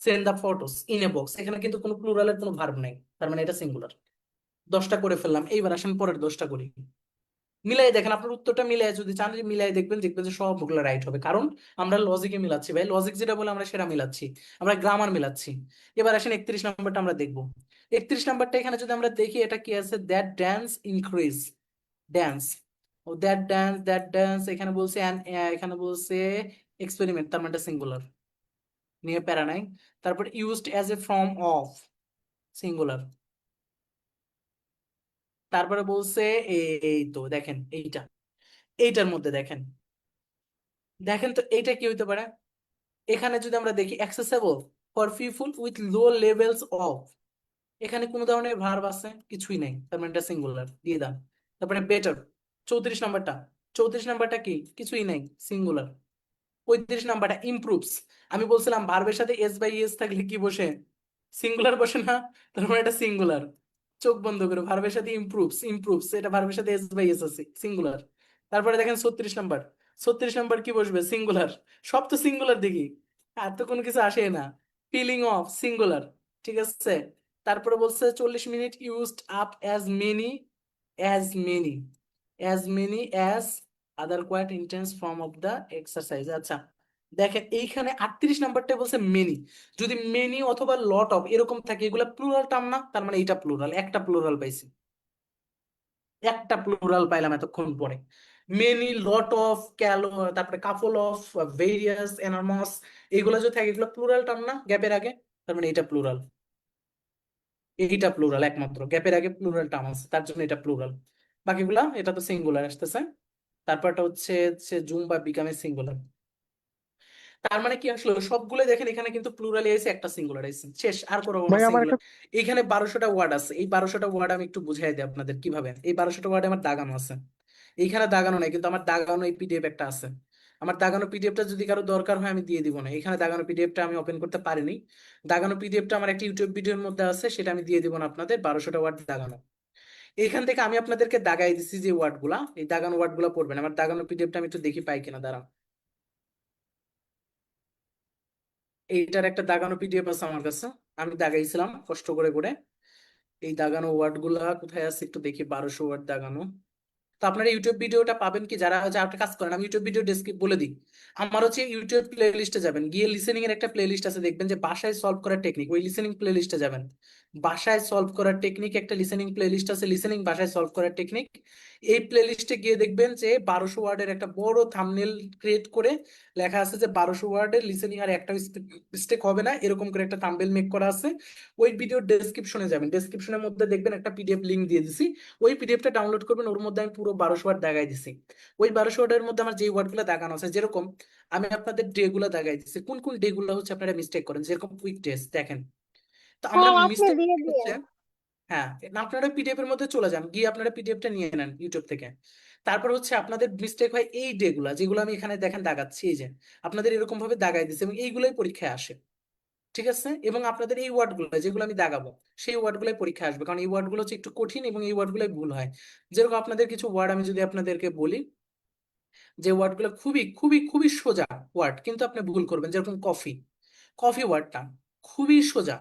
send the photos in a box, এখানে কিন্তু কোনো প্লুরালের কোনো ভার্ব নাই, তার মানে এটা সিঙ্গুলার। 10টা করে ফেললাম, এইবার আসেন পরের 10টা করি, মিলাই দেখেন, আপনার উত্তরটা মিলাই যদি চান যে মিলাই দেখবেন, দেখবেন যে সবগুলো রাইট হবে, কারণ আমরা লজিকে মিলাচ্ছি ভাই, লজিক যেটা বলে আমরা সেটা মিলাচ্ছি, আমরা গ্রামার মিলাচ্ছি। এবার আসেন 31 নাম্বারটা আমরা দেখবো, 31 নাম্বারটা এখানে যদি আমরা দেখি এটা কি আছে, দ্যাট ড্যান্স ইনক্রিজ, ড্যান্স, ও দ্যাট ড্যান্স এখানে বলছে এখানে বলছে এক্সপেরিমেন্ট, তার মানে সিঙ্গুলার, নিয়ে প্যারা নাই। তারপর used as a form of, singular. তারপরে বলছে এই তো দেখেন এইটা, এইটার মধ্যে দেখেন, দেখেন তো এইটা কি হইতে পারে, এখানে যদি আমরা দেখি accessible for people with low levels of, এখানে কোন ধরনের ভার্ব আছে, কিছুই নাই, তার মানে এটা সিঙ্গুলার, দিয়ে দাম। তারপরে বেটার, 34 নাম্বারটা, 34 নাম্বারটা কি, কিছুই নাই, সিঙ্গুলার। 35 নাম্বারটা ইমপ্রুভস, আমি বলছিলাম ভার্বের সাথে এস বাই এস থাকলে কি বসে, সিঙ্গুলার বসে না, তার মানে এটা সিঙ্গুলার, চোখ বন্ধ করে, ভার্বের সাথে ইমপ্রুভস, এটা ভার্বের সাথে এস বাই এস আছে, সিঙ্গুলার। তারপরে দেখেন 36 নাম্বার, 36 নাম্বার কি বসবে, সিঙ্গুলার, সব তো সিঙ্গুলার দেখি, আর তো কোনো কিছু আসে না। ফিলিং অফ, সিঙ্গুলার, ঠিক আছে। তারপরে বলছে 40 minute used up many as many as other quite intense form of the exercise. আচ্ছা, দেখেন এইখানে 38 নাম্বারটা বলছে মেনি। যদি মেনি অথবা লট অফ এরকম থাকে, এগুলা প্লুরাল টার্ম না, তার মানে এটা প্লুরাল, একটা প্লুরাল পাইছি, একটা প্লুরাল পাইলাম এতক্ষণ পরে। মেনি, লট অফ, ক্যালো, তারপরে কাপল অফ, ভেরিয়াস, এনরমাস, এগুলো যদি থাকে এগুলো প্লুরাল টার্ম না গ্যাপের আগে, তার মানে এটা প্লুরাল। এইটা প্লুরাল, একমাত্র গ্যাপের আগে প্লুরাল টার্ম আছে, তার জন্য এটা প্লুরাল। বাকিগুলা এটা তো সিঙ্গুলার আসতেছে। তারপরটা হচ্ছে জুম বা বিকামে সিঙ্গুলার। তার মানে কি আসলে সবগুলো দেখেন এখানে কিন্তু প্লুরাল এসে একটা সিঙ্গুলার এসে শেষ, আর করবো না ভাই আমার সিঙ্গুলার। একটা এখানে 1200টা ওয়ার্ড আছে, এই 1200টা ওয়ার্ড আমি একটু বুঝাই দিই আপনাদের কিভাবে। এই 1200টা ওয়ার্ড আমার দাগানো আছে, এইখানে দাগানো নাই কিন্তু আমার দাগানো এই পিডিএফ একটা আছে। আমার দাগানো পিডিএফটা যদি কারো দরকার হয় আমি দিয়ে দিব না, এখানে দাগানো পিডিএফটা আমি ওপেন করতে পারিনি। দাগানো পিডিএফটা আমার একটা ইউটিউব ভিডিওর মধ্যে আছে, সেটা আমি দিয়ে দিব না আপনাদের, 1200টা ওয়ার্ড দাগানো। এখান থেকে আমি আপনাদেরকে দাগাই দিচ্ছি যে ওয়ার্ড গুলা, এই দাগানো ওয়ার্ড গুলা পড়বেন। আমার দাগানো পিডিএফটা আমি একটু দেখি পাই কিনা, দাঁড়ান। এইটার একটা দাগানো পিডিএফ আছে আমার কাছে, আমি দাগাইছিলাম কষ্ট করে করে। এই দাগানো ওয়ার্ড গুলা কোথায় আছে একটু দেখি, 1200 ওয়ার্ড দাগানো। তো আপনারা ইউটিউব ভিডিওটা পাবেন কি, যারা হচ্ছে একটা কাজ করেন, আমি ইউটিউব ভিডিও ডেসক্রিপ বলে দিই। আমার হচ্ছে ইউটিউব প্লে লিস্টে যাবেন, গিয়ে লিসেনিং এর একটা প্লে লিস্ট আছে, দেখবেন যে বাসায় সলভ করার টেকনিক, ওই লিসেনিং প্লে লিস্টে যাবেন। বাসায় সলভ করার টেকনিক একটা লিসেনিং প্লে লিস্ট আছে, লিসেনিং বাসায় সলভ করার টেকনিক। এই প্লে লিস্টে গিয়ে দেখবেন যে 1200 ওয়ার্ডের একটা বড় থাম্বনেল ক্রিয়েট করে লেখা আছে যে 1200 ওয়ার্ডের লিসেনিং আর একটা মিস্টেক হবে না, এরকম করে একটা থাম্বনেল মেক করা আছে। ওই ভিডিওর ডেসক্রিপশনে যাবেন, ডেসক্রিপশনের মধ্যে দেখবেন একটা পিডিএফ লিংক দিয়ে দিছি। ওই পিডিএফটা ডাউনলোড করবেন, ওর মধ্যে আমি পুরো 1200 ওয়ার্ড দাগাই দিছি। ওই 1200 ওয়ার্ডের মধ্যে আমার যে ওয়ার্ডগুলো দাগানো আছে, যেরকম আমি আপনাদের ডে গুলা দাগাই দিচ্ছি, কোন কোন ডে গুলো হচ্ছে আপনারা মিস্টেক করেন, যেরকম কুইক টেস্ট দেখেন। তো আমরা হ্যাঁ আপনি মিস্টেক দিয়ে হচ্ছে, দিন। হ্যাঁ, না আপনারা পিডিএফ এর মধ্যে চলে যান, গিয়ে আপনারা পিডিএফটা নিয়ে নেন ইউটিউব থেকে। তারপর হচ্ছে আপনাদের মিস্টেক হয় এই ডে গুলা, যেগুলো আমি এখানে দেখেন দাগাচ্ছি, এই যে আপনাদের এরকম ভাবে দাগাই দিচ্ছে এবং এইগুলোই পরীক্ষায় আসে। ঠিক আছে, এবং আপনাদের এই ওয়ার্ড গুলো যেগুলো আমি দাগাবো, সেই ওয়ার্ড গুলোই পরীক্ষা আসবে, কারণ এই ওয়ার্ড গুলো হচ্ছে একটু কঠিন এবং এই ওয়ার্ড গুলোই ভুল হয়। যেরকম আপনাদের কিছু ওয়ার্ড আমি যদি আপনাদেরকে বলি, যে ওয়ার্ড গুলো খুবই খুবই খুবই সোজা ওয়ার্ড, কিন্তু আপনি ভুল করবেন, যেরকম কফি। কফি ওয়ার্ডটা খুবই সোজা,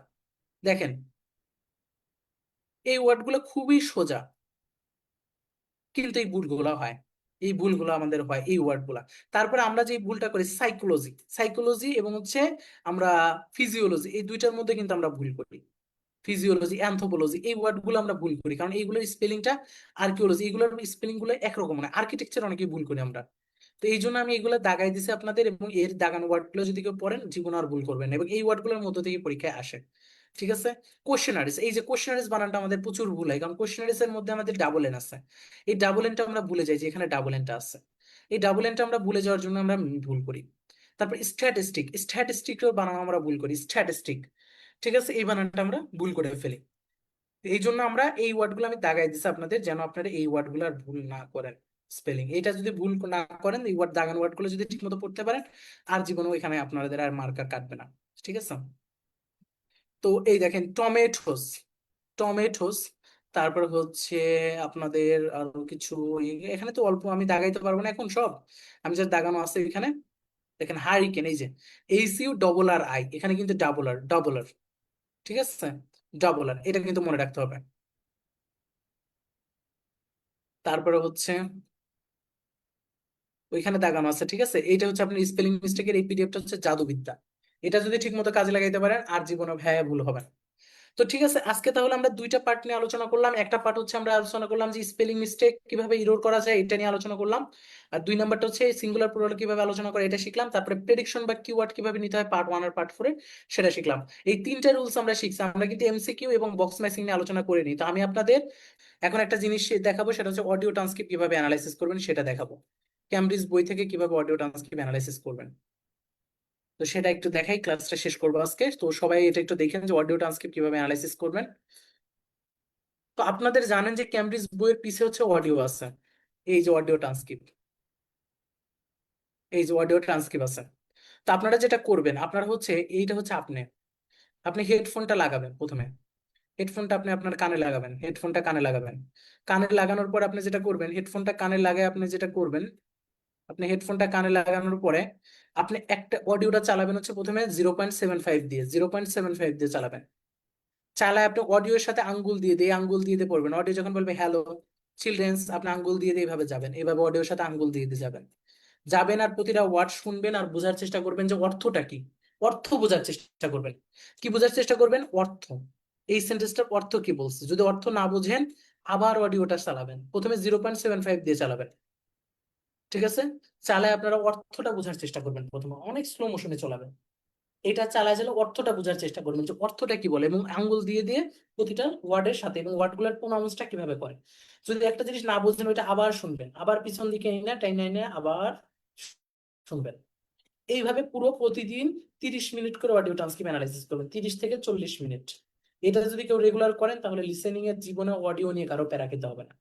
দেখেন এই ওয়ার্ড গুলো খুবই সোজা, কিন্তু এই ভুলগুলো হয়, এই ভুলগুলো আমাদের হয় এই ওয়ার্ড গুলা। তারপরে আমরা যে ভুলটা করি সাইকোলজি, সাইকোলজি এবং হচ্ছে আমরা ফিজিওলজি, এই দুইটার মধ্যে কিন্তু আমরা ভুল করি। ফিজিওলজি, অ্যানথ্রোপোলজি, এই ওয়ার্ড গুলো আমরা ভুল করি, কারণ এইগুলোর স্পেলিংটা, আর্কিওলজি এগুলোর স্পেলিং গুলো একরকম, মানে আর্কিটেকচার অনেকেই ভুল করি আমরা। তো এই জন্য আমি এগুলো দাগাই দিছি আপনাদের, এবং এর দাগানো ওয়ার্ড গুলো যদি কেউ পড়েন জীবন আর ভুল করবেন না, এবং এই ওয়ার্ড গুলোর মধ্য থেকে পরীক্ষায় আসে। ঠিক আছে। কোশ্চেনারিজ, এই যে কোশ্চেনারিজ বানানটা আমাদের প্রচুর ভুল হয়, কারণ কোশ্চেনারিজ এর মধ্যে আমাদের ডাবল এন আছে। এই ডাবল এনটা আমরা ভুলে যাই যে এখানে ডাবল এনটা আছে, এই ডাবল এনটা আমরা ভুলে যাওয়ার জন্য আমরা ভুল করি। তারপর স্ট্যাটিস্টিক, স্ট্যাটিস্টিকের বানান আমরা ভুল করি, স্ট্যাটিস্টিক। ঠিক আছে, এই বানানটা আমরা ভুল করে ফেলি। এই জন্য আমরা এই ওয়ার্ডগুলো আমি দাগাই দিচ্ছি আপনাদের, যেন আপনারা এই ওয়ার্ডগুলো আর ভুল না করেন। স্পেলিং এটা যদি ভুল না করেন, এই ওয়ার্ড দাগানো ওয়ার্ডগুলো যদি ঠিকমতো পড়তে পারেন, আর জীবনেও এখানে আপনাদের আর মার্কার কাটবে না। ঠিক আছে। তো এই দেখেন টমেটোস, টমেটোস। তারপর হচ্ছে আপনাদের আরো কিছু, এখানে তো অল্প আমি দাগাইতে পারবো না এখন সব, আমি যা দাগানো আছে এখানে। দেখেন হারিকেন, এই যে HURRI, এখানে কিন্তু ডাবল আর, ডাবল আর। ঠিক আছে, ডাবল আর, এটা কিন্তু মনে রাখতে হবে। তারপরে হচ্ছে ওইখানে দাগানো আছে। ঠিক আছে, এইটা হচ্ছে আপনার স্পেলিং মিস্টেকের, এই পিডিএফটা হচ্ছে জাদুবিদ্যা। এটা যদি ঠিক মতো কাজে লাগাইতে পারেন আর জীবনে ভ্যা ভুল হবে না। তো ঠিক আছে, আজকে তাহলে আমরা দুইটা পার্ট নিয়ে আলোচনা করলাম। একটা পার্ট হচ্ছে আমরা আলোচনা করলাম যে স্পেলিং মিস্টেক কিভাবে ইরোর করা যায়, এটা নিয়ে আলোচনা করলাম। আর 2 নাম্বারটা হচ্ছে সিঙ্গুলার প্লুরাল কিভাবে আলোচনা করে, এটা শিখলাম। তারপরে প্রেডিকশন বা কিওয়ার্ড কিভাবে নিতে হয় পার্ট 1 আর পার্ট 4-এ, সেটা শিখলাম। এই তিনটা রুলস আমরা শিখছি। আমরা কিন্তু এমসিকিউ এবং বক্স ম্যাচিং নিয়ে আলোচনা করিনি। তো আমি আপনাদের এখন একটা জিনিস দেখাবো, সেটা হচ্ছে অডিও ট্রান্সক্রিপ্ট কিভাবে অ্যানালাইসিস করবেন সেটা দেখাবো। ক্যামব্রিজ বই থেকে কিভাবে অডিও ট্রান্সক্রিপ্ট অ্যানালাইসিস করবেন, তো সেটা একটু দেখাই, ক্লাসটা শেষ করবো আজকে। তো সবাই এটা একটু দেখেন যে অডিও ট্রান্সক্রিপ্ট কিভাবে অ্যানালাইসিস করবেন। তো আপনাদের জানেন যে ক্যামব্রিজ বইয়ের পিছে হচ্ছে অডিও আছে, এই যে অডিও ট্রান্সক্রিপ্ট, এই যে অডিও ট্রান্সক্রিপ্ট আছে। তো আপনারা যেটা করবেন, আপনারা হচ্ছে এইটা হচ্ছে আপনি আপনি হেডফোনটা লাগাবেন প্রথমে। হেডফোনটা আপনি আপনার কানে লাগাবেন, হেডফোনটা কানে লাগাবেন। কানে লাগানোর পর আপনি যেটা করবেন, হেডফোনটা কানে লাগায় আপনি যেটা করবেন, আপনি হেডফোনটা কানে লাগানোর পরে আপনি একটা অডিওটা চালাবেন হচ্ছে প্রথমে 0.75 দিয়ে, 0.75 দিয়ে চালাবেন। চালায় আপনি অডিওর সাথে আঙ্গুল দিয়ে দিয়ে আঙ্গুল দিয়ে দিয়ে পড়বেন। অডিও যখন বলবে হ্যালো চিলড্রেন্স, আপনি আঙ্গুল দিয়ে দিয়ে এইভাবে যাবেন, এইভাবে অডিওর সাথে আঙ্গুল দিয়ে দিয়ে যাবেন। যাবেন আর প্রতিটা ওয়ার্ড শুনবেন আর বোঝার চেষ্টা করবেন যে অর্থটা কি। অর্থ বোঝার চেষ্টা করবেন। কি বোঝার চেষ্টা করবেন? অর্থ। এই সেন্টেন্সটার অর্থ কি বলছে, যদি অর্থ না বোঝেন আবার অডিওটা চালাবেন, প্রথমে 0.75 দিয়ে চালাবেন। ঠিক আছে? চালায় আপনারা অর্থটা বোঝার চেষ্টা করবেন, প্রথমে অনেক স্লো মোশনে চালাবেন। এটা চালায় চালায় অর্থটা বোঝার চেষ্টা করবেন যে অর্থটা কি বলে, এবং আঙ্গুল দিয়ে দিয়ে প্রতিটা ওয়ার্ডের সাথে, এবং ওয়ার্ডগুলোর প্রোনাউন্সটা কিভাবে করে। যদি একটা জিনিস না বোঝেন ওইটা আবার শুনবেন, আবার পিছন দিকে এনে টাইনে এনে আবার শুনবেন। এইভাবে পুরো প্রতিদিন 30 মিনিট করে অডিও ট্রান্সক্রিপ্ট অ্যানালাইসিস করবেন, 30 থেকে 40 মিনিট। এটা যদি কেউ রেগুলার করেন তাহলে লিসেনিং এর জীবনে অডিও নিয়ে কারো প্যারা খেতে হবে না।